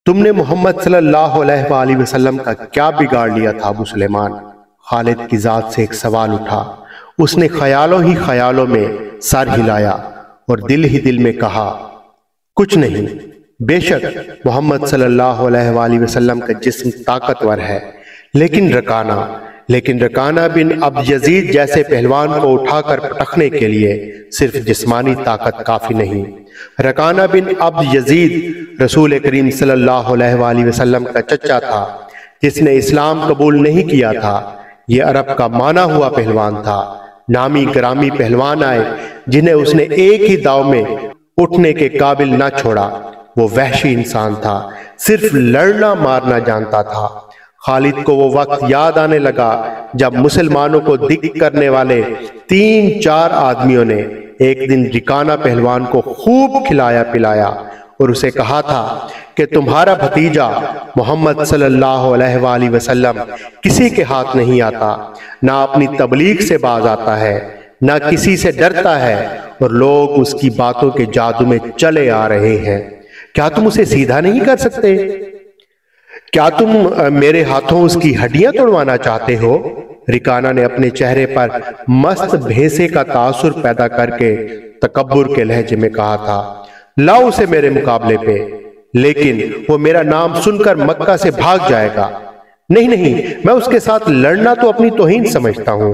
تم نے محمد صلی اللہ علیہ وآلہ وسلم کا کیا بگاڑ لیا تھا ابو سلیمان؟ خالد کی ذات سے ایک سوال اٹھا۔ اس نے خیالوں ہی خیالوں میں سر ہلایا اور دل ہی دل میں کہا، کچھ نہیں۔ بے شک محمد صلی اللہ علیہ وآلہ وسلم کا جسم طاقتور ہے، لیکن رکانہ بن عبد یزید جیسے پہلوان کو اٹھا کر پٹکنے کے لیے صرف جسمانی طاقت کافی نہیں۔ رکانہ بن عبد یزید رسول کریم صلی اللہ علیہ وآلہ وسلم کا چچا تھا، جس نے اسلام قبول نہیں کیا تھا۔ یہ عرب کا مانا ہوا پہلوان تھا۔ نامی گرامی پہلوان آئے جنہیں اس نے ایک ہی داؤ میں اٹھنے کے قابل نہ چھوڑا۔ وہ وحشی انسان تھا، صرف لڑنا مارنا جانتا تھا۔ خالد کو وہ وقت یاد آنے لگا جب مسلمانوں کو دکھ کرنے والے 3-4 آدمیوں نے ایک دن رکانہ پہلوان کو خوب کھلایا پلایا اور اسے کہا تھا کہ تمہارا بھتیجا محمد صلی اللہ علیہ وآلہ وسلم کسی کے ہاتھ نہیں آتا، نہ اپنی تبلیغ سے باز آتا ہے، نہ کسی سے ڈرتا ہے، اور لوگ اس کی باتوں کے جادو میں چلے آ رہے ہیں۔ کیا تم اسے سیدھا نہیں کر سکتے؟ کیا تم میرے ہاتھوں اس کی ہڈیاں توڑوانا چاہتے ہو؟ رکانہ نے اپنے چہرے پر مست بھینسے کا تاثر پیدا کر کے تکبر کے لہجے میں کہا تھا، لاؤ اسے میرے مقابلے پہ، لیکن وہ میرا نام سن کر مکہ سے بھاگ جائے گا۔ نہیں، میں اس کے ساتھ لڑنا تو اپنی توہین سمجھتا ہوں۔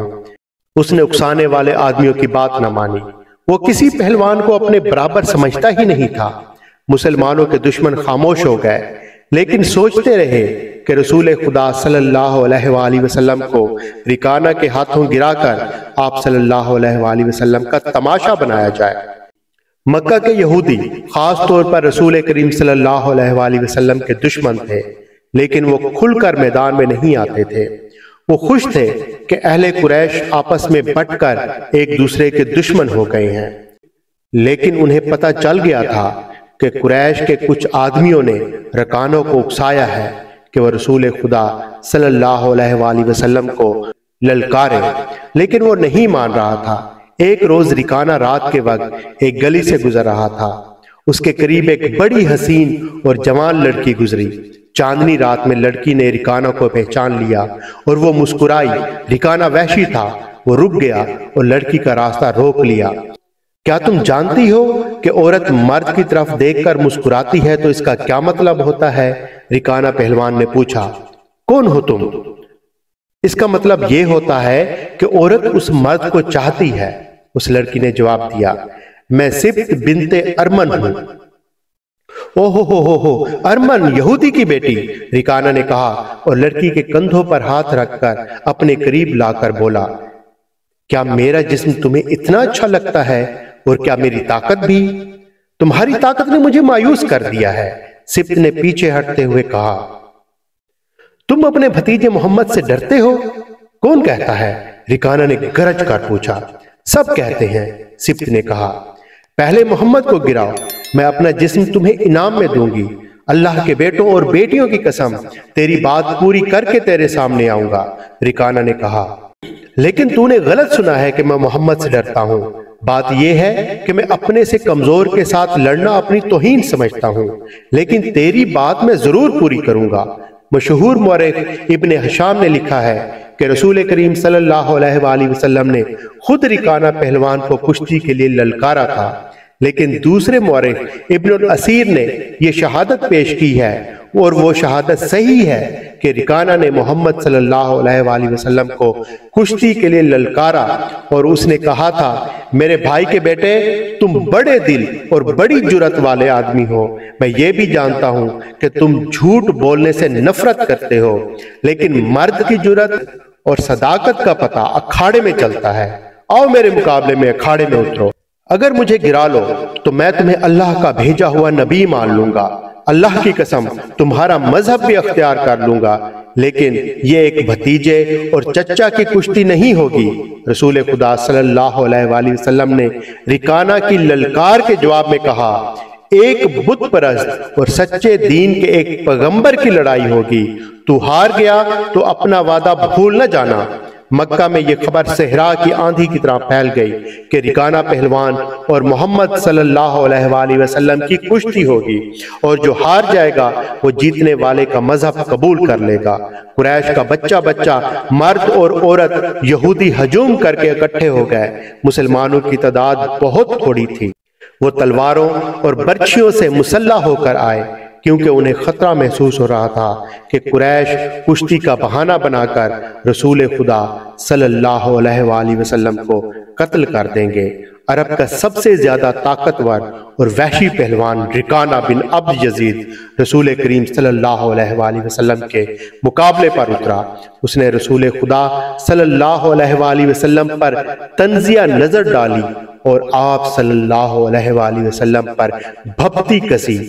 اس نے اکسانے والے آدمیوں کی بات نہ مانی۔ وہ کسی پہلوان کو اپنے برابر سمجھتا ہی نہیں تھا۔ مسلمانوں کے دشمن خاموش ہو گئے، لیکن سوچتے رہے کہ رسول خدا صلی اللہ علیہ وآلہ وسلم کو رکانہ کے ہاتھوں گرا کر آپ صلی اللہ علیہ وآلہ وسلم کا تماشا بنایا جائے۔ مکہ کے یہودی خاص طور پر رسول کریم صلی اللہ علیہ وآلہ وسلم کے دشمن تھے، لیکن وہ کھل کر میدان میں نہیں آتے تھے۔ وہ خوش تھے کہ اہل قریش آپس میں بٹ کر ایک دوسرے کے دشمن ہو گئے ہیں، لیکن انہیں پتہ چل گیا تھا کہ قریش کے کچھ آدمیوں نے رکانوں کو اکسایا ہے کہ وہ رسول خدا صلی اللہ علیہ وآلہ وسلم کو للکارے، لیکن وہ نہیں مان رہا تھا۔ ایک روز رکانہ رات کے وقت ایک گلی سے گزر رہا تھا۔ اس کے قریب ایک بڑی حسین اور جوان لڑکی گزری۔ چاندنی رات میں لڑکی نے رکانہ کو پہچان لیا اور وہ مسکرائی۔ رکانہ وحشی تھا، وہ رک گیا اور لڑکی کا راستہ روک لیا۔ کیا تم جانتی ہو کہ عورت مرد کی طرف دیکھ کر مسکراتی ہے تو اس کا کیا مطلب ہوتا ہے؟ رکانہ پہلوان نے پوچھا۔ کون ہو تم؟ اس کا مطلب یہ ہوتا ہے کہ عورت اس مرد کو چاہتی ہے۔ اس لڑکی نے جواب دیا، میں سبط بنت ارمن ہوں۔ اوہو ارمن، یہودی کی بیٹی، رکانہ نے کہا اور لڑکی کے کندھوں پر ہاتھ رکھ کر اپنے قریب لا کر بولا، کیا میرا جسم تمہیں اتنا اچھا لگتا ہے اور کیا میری طاقت بھی؟ تمہاری طاقت نے مجھے مایوس کر دیا ہے، سبط نے پیچھے ہٹتے ہوئے کہا۔ تم اپنے بھتیجے محمد سے ڈرتے ہو؟ کون کہتا ہے؟ رکانہ نے گرج کر پوچھا۔ سب کہتے ہیں، سبط نے کہا۔ پہلے محمد کو گراؤ، میں اپنا جسم تمہیں انعام میں دوں گی۔ اللہ کے بیٹوں اور بیٹیوں کی قسم، تیری بات پوری کر کے تیرے سامنے آؤں گا، رکانہ نے کہا۔ لیکن تو نے غلط سنا ہے کہ میں محمد سے ڈرتا ہوں۔ بات یہ ہے کہ میں اپنے سے کمزور کے ساتھ لڑنا اپنی توہین سمجھتا ہوں، لیکن تیری بات میں ضرور پوری کروں گا۔ مشہور مورخ ابن ہشام نے لکھا ہے کہ رسول کریم صلی اللہ علیہ وآلہ وسلم نے خود رکانہ پہلوان کو کشتی کے لیے للکارا تھا، لیکن دوسرے مورخ ابن الاسیر نے یہ شہادت پیش کی ہے اور وہ شہادت صحیح ہے کہ رکانہ نے محمد صلی اللہ علیہ وآلہ وسلم کو کشتی کے لیے للکارا اور اس نے کہا تھا، میرے بھائی کے بیٹے، تم بڑے دل اور بڑی جرأت والے آدمی ہو۔ میں یہ بھی جانتا ہوں کہ تم جھوٹ بولنے سے نفرت کرتے ہو، لیکن مرد کی جرأت اور صداقت کا پتہ اکھاڑے میں چلتا ہے۔ آؤ میرے مقابلے میں اکھاڑے میں اترو۔ اگر مجھے گرا لو تو میں تمہیں اللہ کا بھیجا ہوا نبی مان لوں گا، اللہ کی قسم تمہارا مذہب بھی اختیار کر لوں گا، لیکن یہ ایک بھتیجے اور چچا کی کشتی نہیں ہوگی۔ رسول خدا صلی اللہ علیہ وآلہ وسلم نے رکانہ کی للکار کے جواب میں کہا، ایک بت پرست اور سچے دین کے ایک پیغمبر کی لڑائی ہوگی، تو ہار گیا تو اپنا وعدہ بھول نہ جانا۔ مکہ میں یہ خبر صحرا کی آندھی کی طرح پھیل گئی کہ رکانہ پہلوان اور محمد صلی اللہ علیہ وآلہ وسلم کی کشتی ہوگی، اور جو ہار جائے گا وہ جیتنے والے کا مذہب قبول کر لے گا۔ قریش کا بچہ بچہ، مرد اور عورت یہودی ہجوم کر کے اکٹھے ہو گئے۔ مسلمانوں کی تعداد بہت تھوڑی تھی۔ وہ تلواروں اور برچھیوں سے مسلح ہو کر آئے، کیونکہ انہیں خطرہ محسوس ہو رہا تھا کہ قریش کشتی کا بہانہ بنا کر رسول خدا صلی اللہ علیہ وآلہ وسلم کو قتل کر دیں گے۔ عرب کا سب سے زیادہ طاقتور اور وحشی پہلوان رکانہ بن عبد یزید رسول کریم صلی اللہ علیہ وآلہ وسلم کے مقابلے پر اترا۔ اس نے رسول خدا صلی اللہ علیہ وآلہ وسلم پر تنزیہ نظر ڈالی اور آپ صلی اللہ علیہ وآلہ وسلم پر بھپتی کسی۔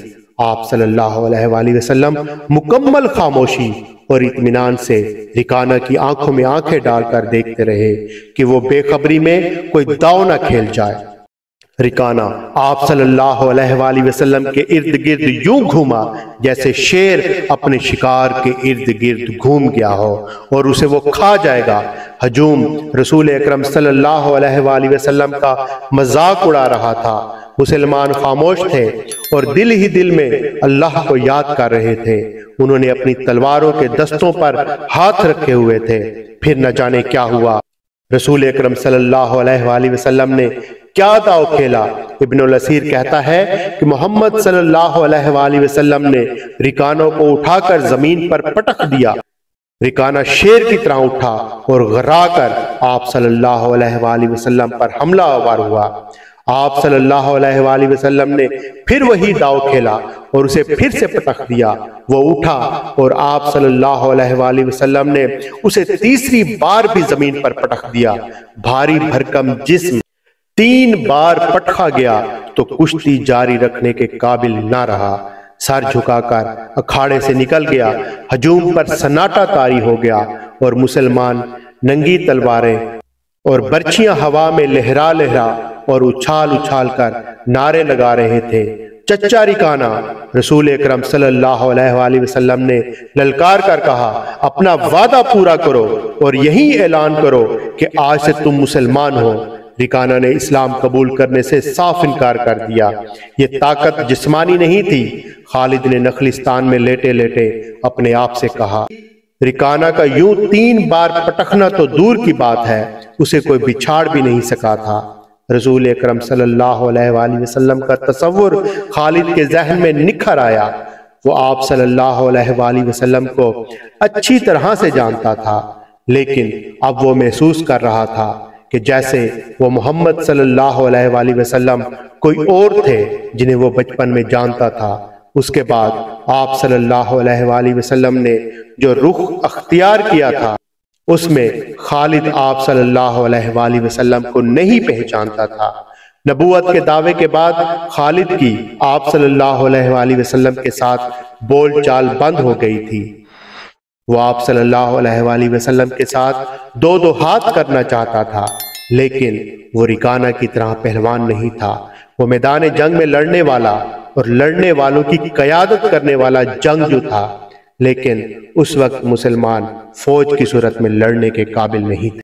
آپ صلی اللہ علیہ وآلہ وسلم مکمل خاموشی اور اطمینان سے رکانہ کی آنکھوں میں آنکھیں ڈال کر دیکھتے رہے کہ وہ بے خبری میں کوئی داؤ نہ کھیل جائے۔ رکانہ آپ صلی اللہ علیہ وآلہ وسلم کے ارد گرد یوں گھوما جیسے شیر اپنے شکار کے ارد گرد گھوم گیا ہو اور اسے وہ کھا جائے گا۔ ہجوم رسول اکرم صلی اللہ علیہ وآلہ وسلم کا مذاق اڑا رہا تھا۔ مسلمان خاموش تھے اور دل ہی دل میں اللہ کو یاد کر رہے تھے۔ انہوں نے اپنی تلواروں کے دستوں پر ہاتھ رکھے ہوئے تھے۔ پھر نہ جانے کیا ہوا۔ رسول اکرم صلی اللہ علیہ وآلہ وسلم نے کیا داؤ کھیلا۔ ابن الاسیر کہتا ہے کہ محمد صلی اللہ علیہ وآلہ وسلم نے رکانوں کو اٹھا کر زمین پر پٹک دیا۔ رکانہ شیر کی طرح اٹھا اور غرا کر آپ صلی اللہ علیہ وآلہ وسلم پر حملہ آور ہوا۔ آپ صلی اللہ علیہ وآلہ وسلم نے پھر وہی داؤ کھیلا اور اسے پھر سے پٹک دیا۔ وہ اٹھا اور آپ صلی اللہ علیہ وآلہ وسلم نے اسے تیسری بار بھی زمین پر پٹک دیا۔ بھاری بھرکم جسم 3 بار پٹکا گیا تو کشتی جاری رکھنے کے قابل نہ رہا۔ سر جھکا کر اکھاڑے سے نکل گیا۔ ہجوم پر سناٹا طاری ہو گیا اور مسلمان ننگی تلواریں اور برچھیاں ہوا میں لہرا لہرا اور اچھال اچھال کر نعرے لگا رہے تھے۔ چچا رکانہ، رسول اکرم صلی اللہ علیہ وآلہ وسلم نے للکار کر کہا، اپنا وعدہ پورا کرو اور یہی اعلان کرو کہ آج سے تم مسلمان ہو۔ رکانہ نے اسلام قبول کرنے سے صاف انکار کر دیا۔ یہ طاقت جسمانی نہیں تھی۔ خالد نے نخلستان میں لیٹے لیٹے اپنے آپ سے کہا، رکانہ کا یوں 3 بار پٹکنا تو دور کی بات ہے، اسے کوئی بچھاڑ بھی نہیں سکا تھا۔ رسول اکرم صلی اللہ علیہ وآلہ وسلم کا تصور خالد کے ذہن میں نکھر آیا۔ وہ آپ صلی اللہ علیہ وآلہ وسلم کو اچھی طرح سے جانتا تھا، لیکن اب وہ محسوس کر رہا تھا کہ جیسے وہ محمد صلی اللہ علیہ وآلہ وسلم کوئی اور تھے جنہیں وہ بچپن میں جانتا تھا۔ اس کے بعد آپ صلی اللہ علیہ وآلہ وسلم نے جو رخ اختیار کیا تھا اس میں خالد آپ صلی اللہ علیہ وآلہ وسلم کو نہیں پہچانتا تھا۔ نبوت کے دعوے کے بعد خالد کی آپ صلی اللہ علیہ وآلہ وسلم کے ساتھ بول چال بند ہو گئی تھی۔ وہ آپ صلی اللہ علیہ وآلہ وسلم کے ساتھ 2 ہاتھ کرنا چاہتا تھا، لیکن وہ رکانہ کی طرح پہلوان نہیں تھا۔ وہ میدان جنگ میں لڑنے والا اور لڑنے والوں کی قیادت کرنے والا جنگجو تھا، لیکن اس وقت مسلمان فوج کی صورت میں لڑنے کے قابل نہیں تھے۔